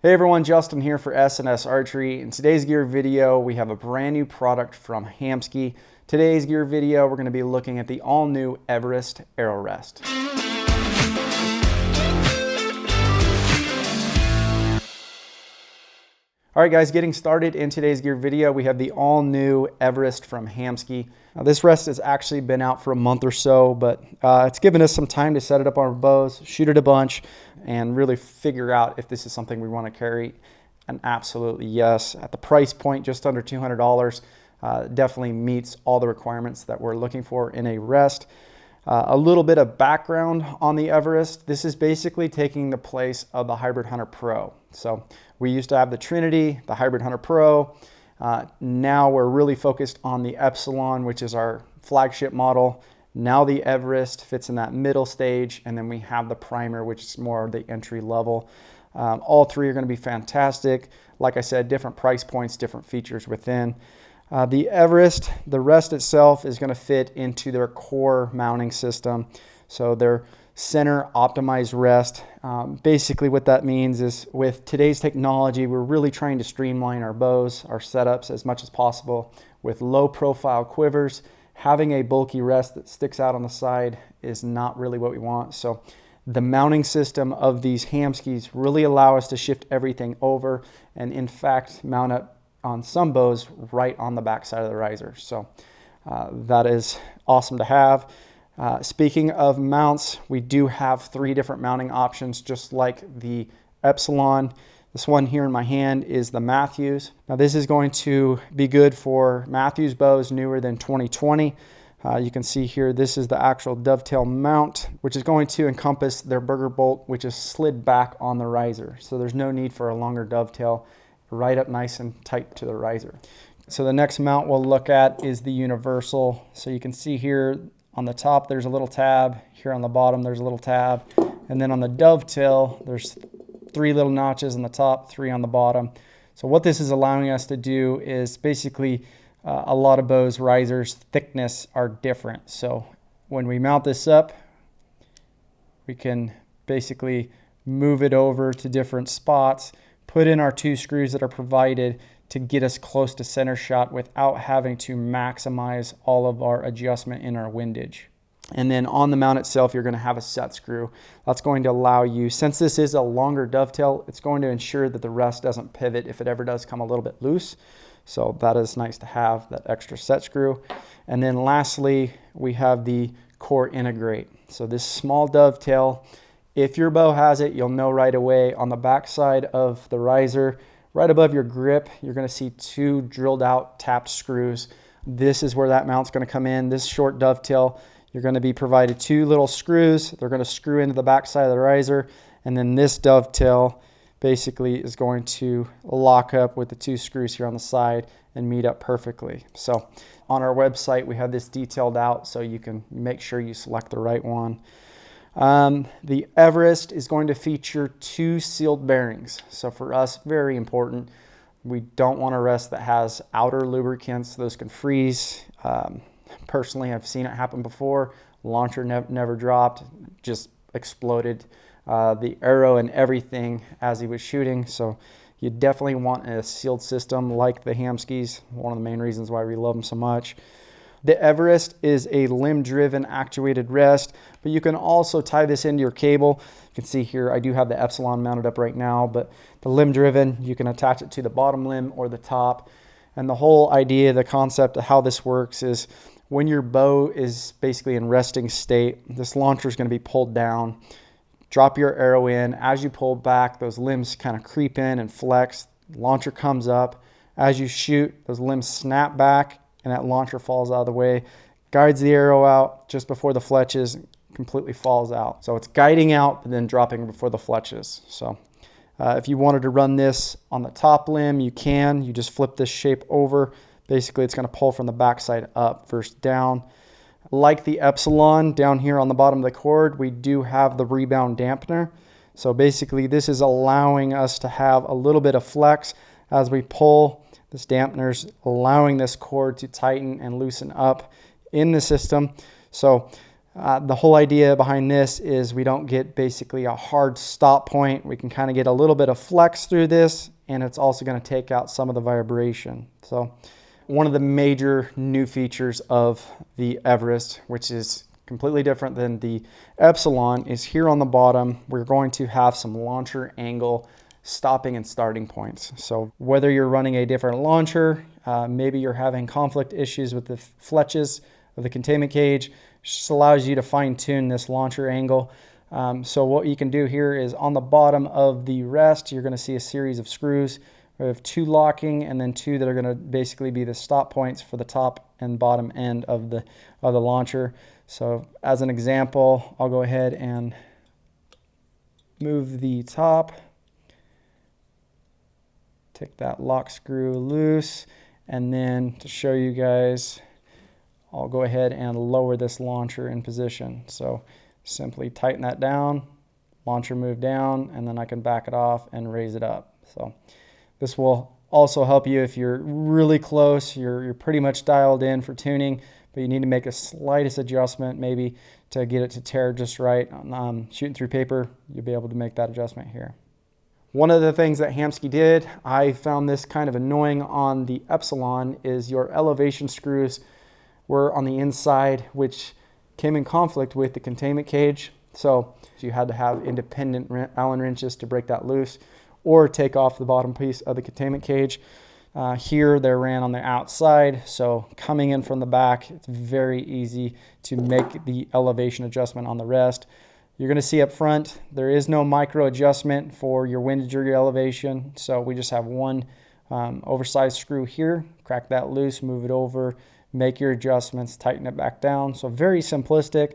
Hey everyone, Justin here for S&S Archery. In today's gear video, we have a brand new product from Hamskea. Today's gear video, we're going to be looking at the all-new Everest Arrow Rest. All right guys, getting started in today's gear video, we have the all-new Everest from Hamskea. Now, this rest has actually been out for a month or so, but it's given us some time to set it up on our bows, shoot it a bunch, and really figure out if this is something we want to carry. And absolutely yes. At the price point, just under $200, definitely meets all the requirements that we're looking for in a rest. A little bit of background on the Everest. This is basically taking the place of the Hybrid Hunter Pro. So we used to have the Trinity, the Hybrid Hunter Pro. Now we're really focused on the Epsilon, which is our flagship model. Now the Everest fits in that middle stage, and then we have the Primer, which is more the entry level. All three are going to be fantastic. Like I said, different price points, different features within. The Everest, the rest itself is going to fit into their core mounting system. So their center optimized rest. Basically what that means is with today's technology, we're really trying to streamline our bows, our setups as much as possible. With low profile quivers, having a bulky rest that sticks out on the side is not really what we want. So the mounting system of these Hamskeas really allow us to shift everything over and in fact mount up on some bows right on the back side of the riser. So that is awesome to have. Speaking of mounts, we do have 3 different mounting options, just like the Epsilon. This one here in my hand is the Mathews. Now this is going to be good for Mathews bows newer than 2020. You can see here, this is the actual dovetail mount, which is going to encompass their burger bolt, which is slid back on the riser. So there's no need for a longer dovetail, right up nice and tight to the riser. So the next mount we'll look at is the universal. So you can see here on the top, there's a little tab. Here on the bottom, there's a little tab. And then on the dovetail, there's 3 little notches on the top, 3 on the bottom. So what this is allowing us to do is basically a lot of bows, risers, thickness are different. So when we mount this up, we can basically move it over to different spots, put in our 2 screws that are provided to get us close to center shot without having to maximize all of our adjustment in our windage. And then on the mount itself, you're going to have a set screw. That's going to allow you, since this is a longer dovetail, it's going to ensure that the rest doesn't pivot if it ever does come a little bit loose. So that is nice to have, that extra set screw. And then lastly, we have the C.O.R integrate. So this small dovetail, if your bow has it, you'll know right away on the back side of the riser, right above your grip, you're going to see 2 drilled out tapped screws. This is where that mount's going to come in. This short dovetail, you're going to be provided 2 little screws. They're going to screw into the back side of the riser. And then this dovetail basically is going to lock up with the 2 screws here on the side and meet up perfectly. So on our website, we have this detailed out so you can make sure you select the right one. The Everest is going to feature 2 sealed bearings. So for us, very important. We don't want a rest that has outer lubricants. Those can freeze. Personally, I've seen it happen before. Launcher never dropped, just exploded the arrow and everything as he was shooting. So you definitely want a sealed system like the Hamskeas. One of the main reasons why we love them so much. The Everest is a limb-driven actuated rest, but you can also tie this into your cable. You can see here, I do have the Epsilon mounted up right now, but the limb-driven, you can attach it to the bottom limb or the top. And the whole idea, the concept of how this works is when your bow is basically in resting state, this launcher is going to be pulled down. Drop your arrow in. As you pull back, those limbs kind of creep in and flex. The launcher comes up. As you shoot, those limbs snap back, and that launcher falls out of the way, guides the arrow out just before the fletches, completely falls out. So it's guiding out, but then dropping before the fletches. So if you wanted to run this on the top limb, you can. You just flip this shape over. Basically, it's going to pull from the backside up versus down. Like the Epsilon, down here on the bottom of the cord, we do have the rebound dampener. So basically, this is allowing us to have a little bit of flex as we pull. This dampener's allowing this cord to tighten and loosen up in the system. So The whole idea behind this is we don't get basically a hard stop point. We can kind of get a little bit of flex through this, and it's also going to take out some of the vibration. So one of the major new features of the Everest, which is completely different than the Epsilon, is here on the bottom, we're going to have some launcher angle stopping and starting points. So whether you're running a different launcher, maybe you're having conflict issues with the fletches of the containment cage, just allows you to fine tune this launcher angle. So what you can do here is on the bottom of the rest, you're going to see a series of screws. We have 2 locking and then 2 that are going to basically be the stop points for the top and bottom end of the launcher. So as an example, I'll go ahead and move the top, take that lock screw loose, and then to show you guys, I'll go ahead and lower this launcher in position. So simply tighten that down, launcher move down, and then I can back it off and raise it up. So this will also help you if you're really close, you're pretty much dialed in for tuning, but you need to make the slightest adjustment maybe to get it to tear just right. Shooting through paper, you'll be able to make that adjustment here. One of the things that Hamskea did, I found this kind of annoying on the Epsilon, is your elevation screws were on the inside, which came in conflict with the containment cage. So you had to have independent Allen wrenches to break that loose or take off the bottom piece of the containment cage. Here they ran on the outside, so coming in from the back, it's very easy to make the elevation adjustment on the rest. You're going to see up front, there is no micro adjustment for your windage or your elevation, so we just have one oversized screw here. Crack that loose, move it over, make your adjustments, tighten it back down. So very simplistic.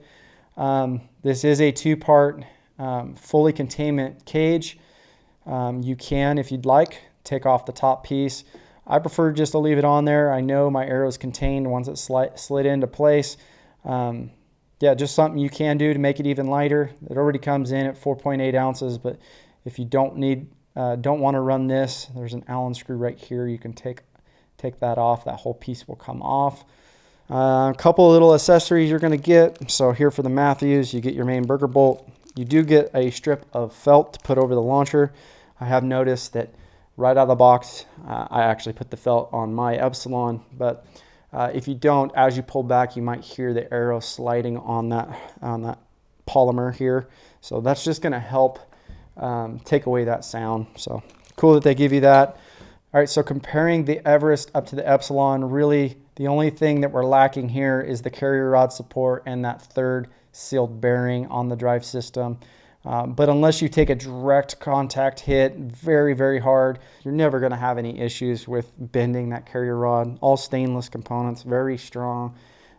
This is a 2-part fully containment cage. You can, if you'd like, take off the top piece. I prefer just to leave it on there. I know my arrow's contained once it's slid into place. Yeah, just something you can do to make it even lighter. It already comes in at 4.8 ounces, but if you don't want to run this, there's an Allen screw right here. You can take that off. That whole piece will come off. A couple of little accessories you're going to get. So here for the Mathews, you get your main burger bolt. You do get a strip of felt to put over the launcher. I have noticed that right out of the box, I actually put the felt on my Epsilon, but if you don't, as you pull back, you might hear the arrow sliding on that polymer here. So that's just going to help take away that sound. So cool that they give you that. All right, so comparing the Everest up to the Epsilon, really the only thing that we're lacking here is the carrier rod support and that third sealed bearing on the drive system. But unless you take a direct contact hit very, very hard, you're never going to have any issues with bending that carrier rod. All stainless components, very strong.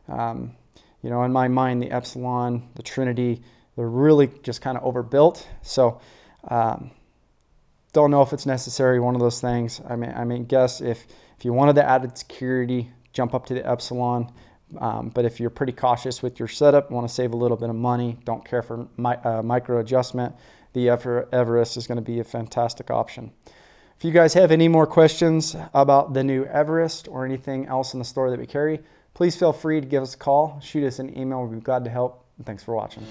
You know, in my mind, the Epsilon, the Trinity, they're really just kind of overbuilt. So don't know if it's necessary, one of those things. I mean, guess if you wanted the added security, jump up to the Epsilon. But if you're pretty cautious with your setup, want to save a little bit of money, don't care for micro adjustment, the Everest is going to be a fantastic option. If you guys have any more questions about the new Everest or anything else in the store that we carry, please feel free to give us a call, shoot us an email. We'll be glad to help. And thanks for watching.